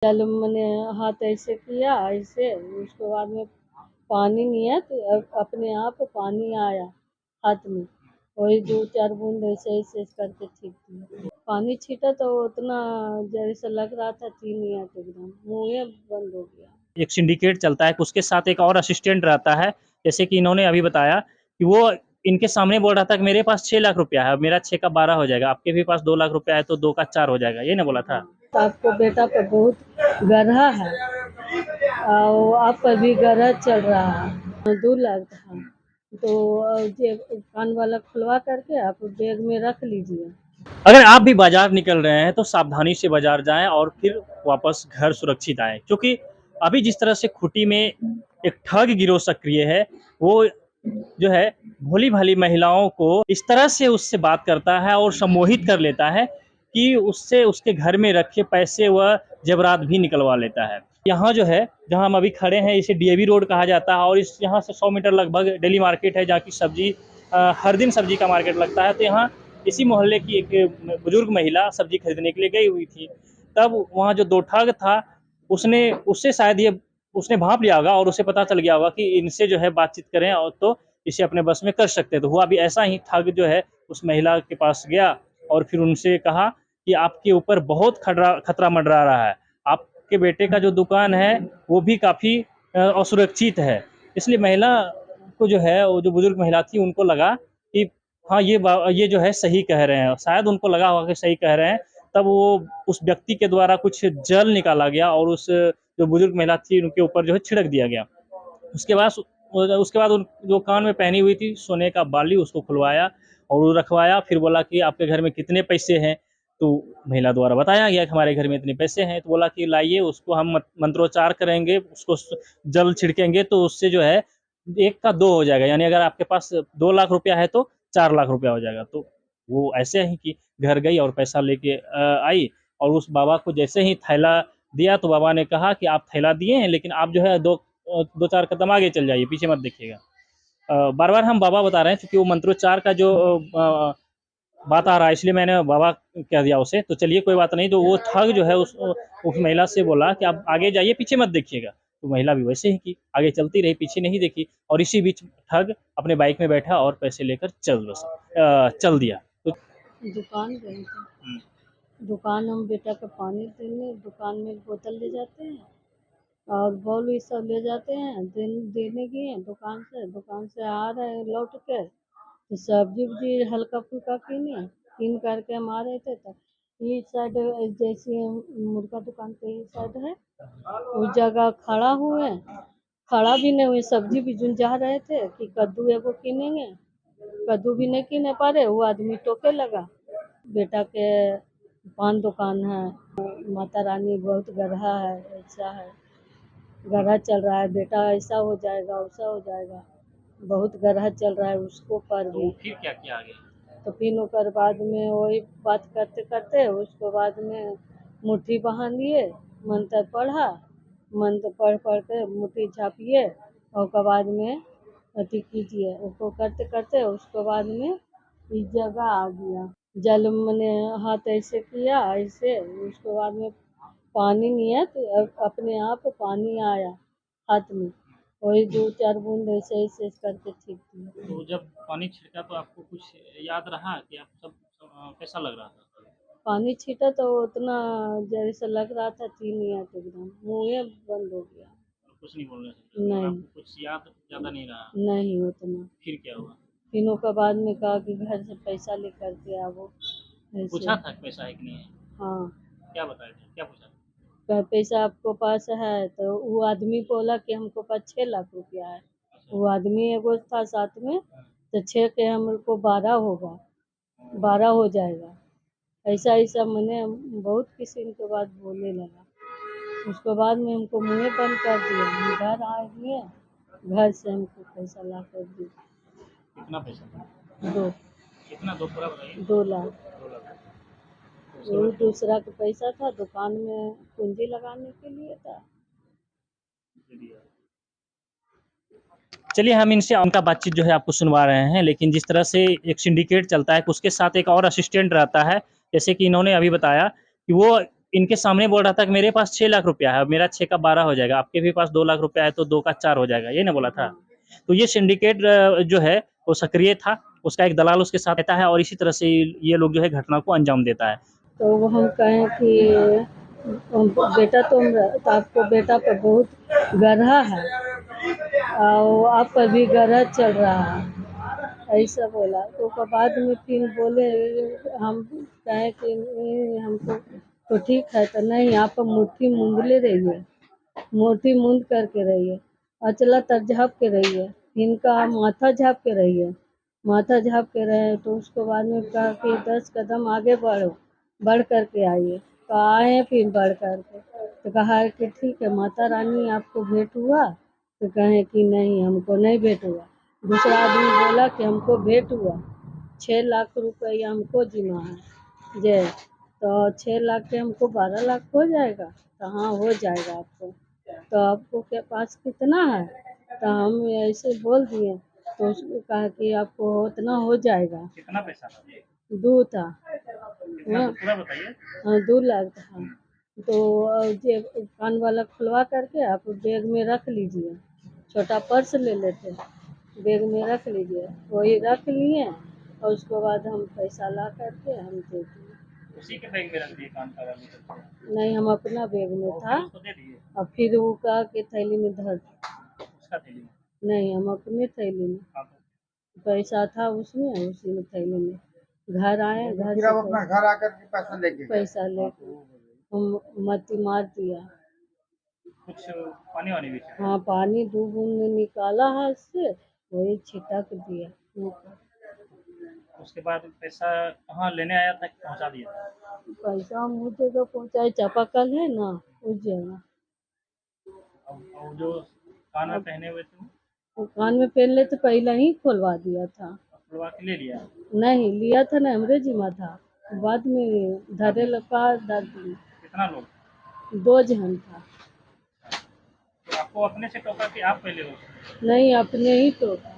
चल मैंने हाथ ऐसे किया ऐसे, उसके बाद में पानी नहीं है तो अपने आप पानी आया हाथ में, वही 2-4 बूंद ऐसे ऐसे करके छींट दिया। पानी छींटा तो उतना जैसे लग रहा था चीन ही एकदम मुँह बंद हो गया। एक सिंडिकेट चलता है, उसके साथ एक और असिस्टेंट रहता है। जैसे कि इन्होंने अभी बताया कि वो इनके सामने बोल रहा था कि मेरे पास 6 लाख रुपया है, मेरा 6 का 12 हो जाएगा, आपके भी पास 2 लाख रुपया है तो 2 का 4 हो जाएगा, ये ना बोला था? तो आपको बेटा पे बहुत गरहा है और आप पर भी गरह चल रहा है। 2 लाख था तो ये कान वाला खुलवा करके आप बैग में रख लीजिए। अगर आप भी बाजार निकल रहे हैं तो सावधानी से बाजार जाएं और फिर वापस घर सुरक्षित आएं, क्योंकि अभी जिस तरह से खूंटी में एक ठग गिरोह सक्रिय है, वो जो है भोली भाली महिलाओं को इस तरह से उससे बात करता है और सम्मोहित कर लेता है कि उससे उसके घर में रखे पैसे व जेवरात भी निकलवा लेता है। यहाँ जो है, जहाँ हम अभी खड़े हैं, इसे डीएवी रोड कहा जाता है और इस यहाँ से 100 मीटर लगभग डेली मार्केट है, जहाँ की सब्जी हर दिन सब्जी का मार्केट लगता है। तो यहाँ इसी मोहल्ले की एक बुजुर्ग महिला सब्जी खरीदने के लिए गई हुई थी। तब वहाँ जो दो ठग था, उसने उससे शायद ये उसने भांप लिया होगा और उसे पता चल गया होगा कि इनसे जो है बातचीत करें और तो इसे अपने बस में कर सकते हैं। तो हुआ भी ऐसा ही, ठग जो है उस महिला के पास गया और फिर उनसे कहा कि आपके ऊपर बहुत खतरा मंडरा रहा है, आपके बेटे का जो दुकान है वो भी काफ़ी असुरक्षित है। इसलिए महिला को जो है, वो जो बुजुर्ग महिला थी, उनको लगा कि हाँ, ये जो है सही कह रहे हैं, शायद उनको लगा होगा कि सही कह रहे हैं। तब वो उस व्यक्ति के द्वारा कुछ जल निकाला गया और उस जो बुजुर्ग महिला थी उनके ऊपर जो है छिड़क दिया गया। उसके बाद उसके बाद उन जो कान में पहनी हुई थी सोने का बाली, उसको खुलवाया और वो रखवाया। फिर बोला कि आपके घर में कितने पैसे हैं? तो महिला द्वारा बताया गया कि हमारे घर में इतने पैसे हैं। तो बोला कि लाइए, उसको हम मंत्रोच्चार करेंगे, उसको जल छिड़केंगे तो उससे जो है 1 का 2 हो जाएगा, यानी अगर आपके पास 2 लाख रुपया है तो 4 लाख रुपया हो जाएगा। तो वो ऐसे ही कि घर गई और पैसा लेके आई और उस बाबा को जैसे ही थैला दिया तो बाबा ने कहा कि आप थैला दिए हैं, लेकिन आप जो है 2-4 कदम आगे चल जाइए, पीछे मत देखिएगा। बार-बार हम बाबा बता रहे हैं क्योंकि वो मंत्रोच्चार का जो बात आ रहा है, इसलिए मैंने बाबा कह दिया उसे। तो चलिए कोई बात नहीं। तो वो ठग जो है उस महिला से बोला कि आप आगे जाइए, पीछे मत देखिएगा। तो महिला भी वैसे ही की, आगे चलती रही, पीछे नहीं देखी और इसी बीच ठग अपने बाइक में बैठा और पैसे लेकर चल दिया। तो दुकान गई थी, हुँ। दुकान हम बेटा का पानी देने दुकान में बोतल ले जाते हैं और बॉल ये सब ले जाते हैं, देने गए दुकान से आ रहे हैं लौट के, तो सब्जी-वब्जी हल्का-फुल्का किन करके हम आ रहे थे तो ये साइड जैसे मुर्गा दुकान पे ये साइड है, उस जगह खड़ा भी नहीं हुए, सब्जी भी जोन जा रहे थे कि कद्दू एगो किनेंगे, कद्दू भी नहीं किने पा रहे, वो आदमी टोके लगा। बेटा के पान दुकान है, माता रानी बहुत गरहा है, ऐसा है, गरहा चल रहा है, बेटा ऐसा हो जाएगा, वैसा हो जाएगा, बहुत गरहा चल रहा है उसको पर भी। फिर क्या किया आगे? तो फिर ओकर बाद में वही बात करते-करते उसके बाद में मुट्ठी बाँध लिए, मंत्र पढ़ा, मंत्र पढ़ के मुट्ठी झाँपिए और उसके बाद में अथी कीजिए, उसको करते-करते उसके बाद में इस जगह आ गया। जल मैंने हाथ ऐसे किया ऐसे, उसके बाद में पानी नहीं है तो अपने आप पानी आया हाथ में, वही 2-4 बूंद ऐसे-ऐसे करके छींट दिया। तो जब पानी छिड़का तो आपको कुछ याद रहा कि आप सब कैसा लग रहा था? पानी छींटा तो उतना जैसे लग रहा था चीन ही एकदम मुँहे बंद हो गया। कुछ नहीं बोलने से और नहीं, आपको कुछ याद ज़्यादा नहीं रहा? नहीं उतना। फिर क्या हुआ? फिर ओकर बाद में कहा कि घर से पैसा लेकर के आवो, ऐसे। पूछा था कि पैसा है कि नहीं है? हाँ, क्या बताए थे? क्या पूछा था? पैसा आपको पास है तो वो आदमी बोला कि हमको पास 6 लाख रुपया है। अच्छा। वो आदमी एगो था साथ में, तो 6 के हमको 12 होगा, 12 हो जाएगा। ऐसा-ऐसा मैंने बहुत किस्म के बात बोलने लगा। उसके बाद में हमको मुँहे बंद कर दिया। हम घर आ गए, घर से हमको पैसा ला कर दी कितना पैसा था? 2 कितना, 2 पूरा बताइए? 2 लाख। 2 लाख। तो उसके वही बाद क्या हुआ? दूसरा का पैसा था, दुकान में पूँजी लगाने के लिए था। दे दिया। चलिए हम इनसे उनका बातचीत जो है आपको सुनवा रहे हैं, लेकिन जिस तरह से एक सिंडिकेट चलता है, उसके साथ एक और असिस्टेंट रहता है। जैसे कि इन्होंने अभी बताया कि वो इनके सामने बोल रहा था कि मेरे पास 6 लाख रुपया है, मेरा 6 का 12 हो जाएगा, आपके भी पास 2 लाख रुपया है तो 2 का 4 हो जाएगा, ये ना बोला था। तो ये सिंडिकेट जो है वो सक्रिय था, उसका एक दलाल उसके साथ रहता है और इसी तरह से ये लोग जो है घटना को अंजाम देता है। तो वो हम कहें कि बेटा तो आपको बेटा पर बहुत गर्हा है और आप पर भी गर्हा चल रहा है, ऐसा बोला। तो उसके बाद में फिर बोले, हम कहें कि नहीं हमको तो ठीक है, तो नहीं आप मुट्ठी मूंदले रहिए, मुट्ठी मूंद करके रहिए, अचला तर झाँप के रहिए, इनका माथा झाँप के रहिए, माथा झाँप के रहे। तो उसके बाद में कहा कि 10 कदम आगे बढ़ो, बढ़ करके आइए। तो आए फिर बढ़ करके, तो कहा कि ठीक है माता रानी आपको भेंट हुआ? तो कहें कि नहीं हमको नहीं भेंट हुआ। दूसरा आदमी बोला कि हमको भेंट हुआ, 6 लाख रुपया हमको जिम्मा है जे, तो 6 लाख के हमको 12 लाख हो जाएगा? तो हाँ हो जाएगा आपको। तो आपको के पास कितना है? तो हम ऐसे बोल दिए। तो उसने कहा कि आपको उतना हो जाएगा। कितना पैसा था? 2 था। कितना हाँ, पूरा बताइए? हाँ 2 लाख था। तो जे कान वाला खुलवा करके आप बैग में रख लीजिए, छोटा पर्स ले लेते, बैग में रख लीजिए, वही रख लिए और उसके बाद हम पैसा ला करके हम दे दिए। उसी के बैग में रख दिए कान का वाला? नहीं हम अपना बैग में और था फिर उसको दे दिए? और फिर वो कहा कि थैली में धर दो। उसका थैली में? नहीं हम अपने थैली में, हाँ, तो पैसा था उसमें, उसी में थैली में। घर आए, घर फिर से आप अपना घर आकर के पैसा लेके गए? पैसा लेके हम मत्ती मार दिया। कुछ पानी वानी भी था? हाँ पानी 2 बूंद में निकाला हाथ से, वही छिटक दिया मुँह पर। उसके बाद पैसा कहाँ लेने आया था कि पहुँचा दिया? पैसा मुँह जगह पहुँचाए, चापाकल है ना उस जगह। और जो कान में पहने हुए थे वो कान में पहन ले तो पहले ही खुलवा दिया था। खुलवा के ले लिया? नहीं लिया था ना, हमरे जिम्मा था, बाद में धरे लगा दर दी। कितना लोग? 2 जन था। तो आपको अपने से टोका कि आप पहले हो? नहीं अपने ही तो था।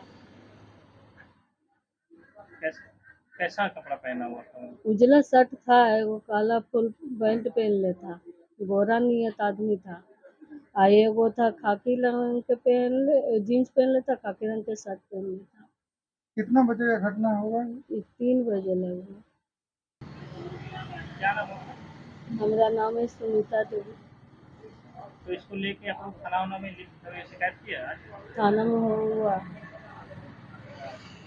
कैसा कैसा कपड़ा पहना हुआ था? उजला शर्ट था, वो काला फुल पैंट पहन ले था, गोरा नियत आदमी था। आ एगो था खाकी रंग के पहन ले, जीन्स पहन लेता, खाकी रंग के शर्ट पहन लेता। कितना बजे का घटना होगा? ये 3 बजे लगे। क्या नाम होगा? हमारा नाम है सुनीता देवी। तो इसको लेके आप लोग थाना वाना में लिख कर शिकायत किया आज? थाना में हुआ।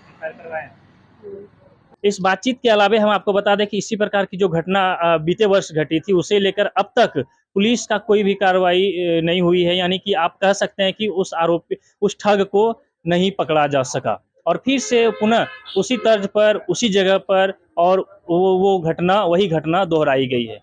एफआईआर करवाए? हम्म। इस बातचीत के अलावे हम आपको बता दें कि इसी प्रकार की जो घटना बीते वर्ष घटी थी उसे लेकर अब तक पुलिस का कोई भी कार्रवाई नहीं हुई है, यानी कि आप कह सकते हैं कि उस आरोपी उस ठग को नहीं पकड़ा जा सका और फिर से पुनः उसी तर्ज पर उसी जगह पर और वो घटना वही घटना दोहराई गई है।